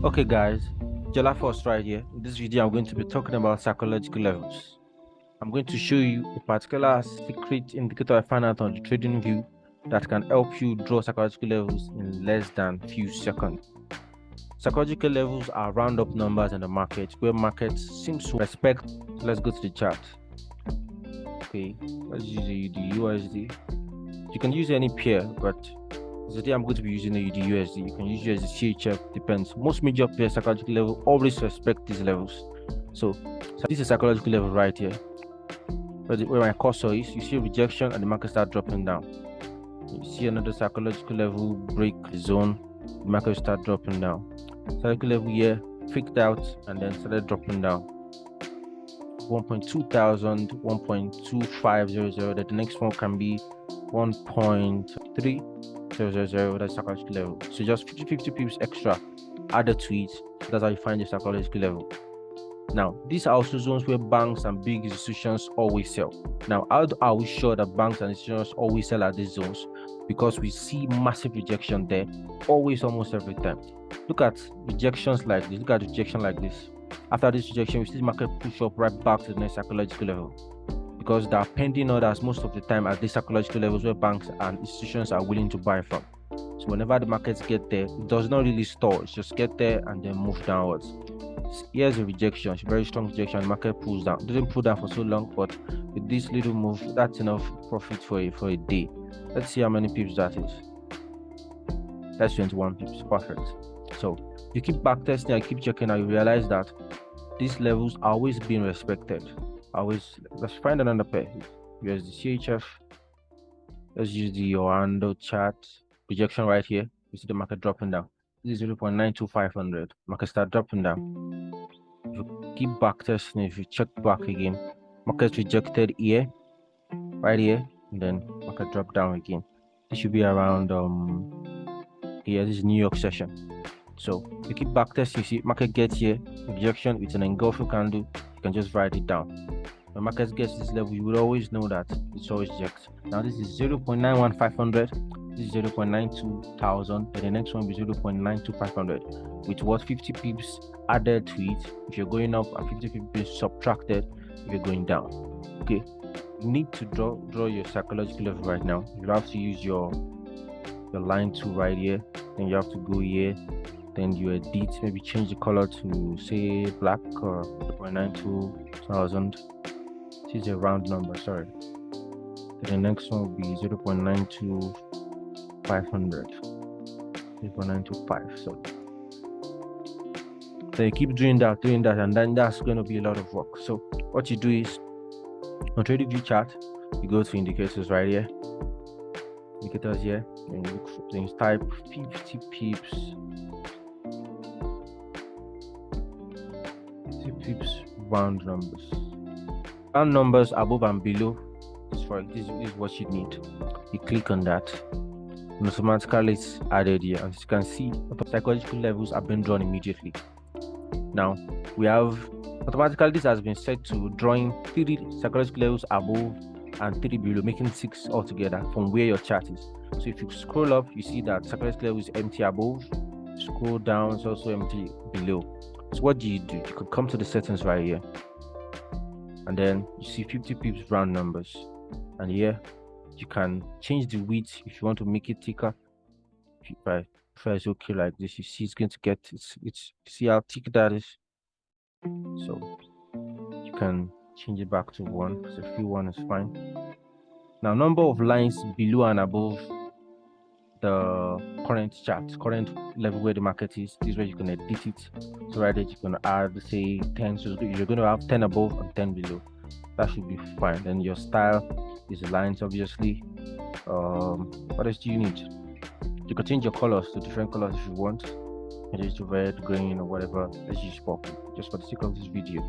Okay guys, Jella First right here. In this video, I'm going to be talking about psychological levels. I'm going to show you a particular secret indicator I found out on the Tradingview that can help you draw psychological levels in less than few seconds. Psychological levels are round up numbers in the market where markets seem to respect. So let's go to the chart. Okay, let's use the USD. You can use any pair, but today I'm going to be using the USD. You can use USD, CHF, depends. Most major pairs psychological level always respect these levels. So this is psychological level right here. Where my cursor is, you see rejection and the market start dropping down. You see another psychological level break the zone, the market start dropping down. Psychological level here freaked out and then started dropping down. 1.2000, 1.2500. That the next one can be 1.3000. That's psychological level. So just 50 pips extra added to it. That's how you find the psychological level. Now, these are also zones where banks and big institutions always sell. Now, how are we sure that banks and institutions always sell at these zones? Because we see massive rejection there, always, almost every time. Look at rejections like this. Look at rejection like this. After this rejection, we see the market push up right back to the next psychological level. Because there are pending orders most of the time at these psychological levels where banks and institutions are willing to buy from. So whenever the markets get there, it does not really stall. It's just get there and then move downwards. Here's a rejection, it's a very strong rejection. The market pulls down. It doesn't pull down for so long, but with this little move, that's enough profit for a day. Let's see how many pips that is. That's 21 pips. Perfect. So you keep back testing and keep checking out, you realize that these levels are always being respected. Let's find another pair. Use the CHF. Let's use the Orlando chart. Rejection right here. You see the market dropping down. This is 0.92500. Market start dropping down. If you keep back testing, if you check back again, market rejected here, right here, and then market drop down again. This should be around here. This is New York session. So you keep back testing, you see market gets here, rejection with an engulfing candle, you can just write it down. When market gets this level, you will always know that it's always reject. Now this is 0.91500. This is 0.92000, and the next one will be 0.92500 with what 50 pips added to it if you're going up and 50 pips subtracted if you're going down. Okay, you need to draw your psychological level right now. You have to use your line tool right here, then you have to go here, then you edit, maybe change the color to say black or 0.92000. This is a round number, sorry. Then the next one will be 0.92500, 0.925. So you keep doing that, and then that's going to be a lot of work. So what you do is on Tradingview chart, you go to indicators right here, indicators here, and you look for things, type 50 pips, 50 pips, round numbers. Round numbers above and below. This is what you need. You click on that, and automatically it's added here. As you can see, psychological levels are being drawn immediately. Now we have automatically this has been set to drawing 3 psychological levels above and 3 below, making 6 altogether from where your chart is. So if you scroll up, you see that psychological level is empty above. Scroll down, it's also empty below. So what do? You could come to the settings right here, and then you see 50 pips round numbers, and here you can change the width if you want to make it thicker. If it's okay like this, you see it's going to get it's see how thick that is. So you can change it back to 1, because a few 1 is fine. Now number of lines below and above the current chart, current level where the market is, this is where you can edit it. So right there you can add, say 10, so you're going to have 10 above and 10 below. That should be fine. Then your style is the lines, obviously. What else do you need? You can change your colors to different colors if you want. And just red, green, or whatever. Let's use purple just for the sake of this video.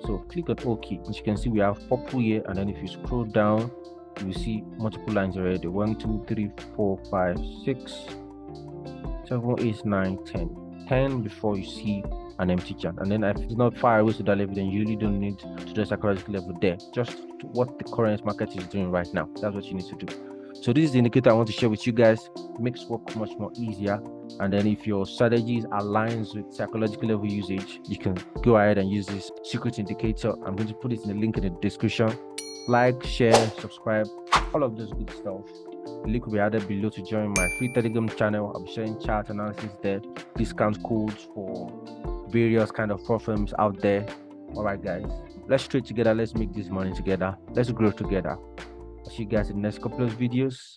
So click on OK. As you can see, we have purple here, and then if you scroll down, you will see multiple lines already. 1, 2, 3, 4, 5, 6, 7, 8, 9, 10. 10 before you see an empty chart. And then if it's not far away to that level, then you really don't need to do a psychological level there. Just what the current market is doing right now. That's what you need to do. So this is the indicator I want to share with you guys. It makes work much more easier. And then if your strategies aligns with psychological level usage, you can go ahead and use this secret indicator. I'm going to put it in the link in the description. Like, share, subscribe, all of those good stuff. The link will be added below to join my free Telegram channel. I'll be sharing chart analysis there, discount codes for various kind of firms out there. All right, guys, let's trade together. Let's make this money together. Let's grow together. I'll see you guys in the next couple of videos.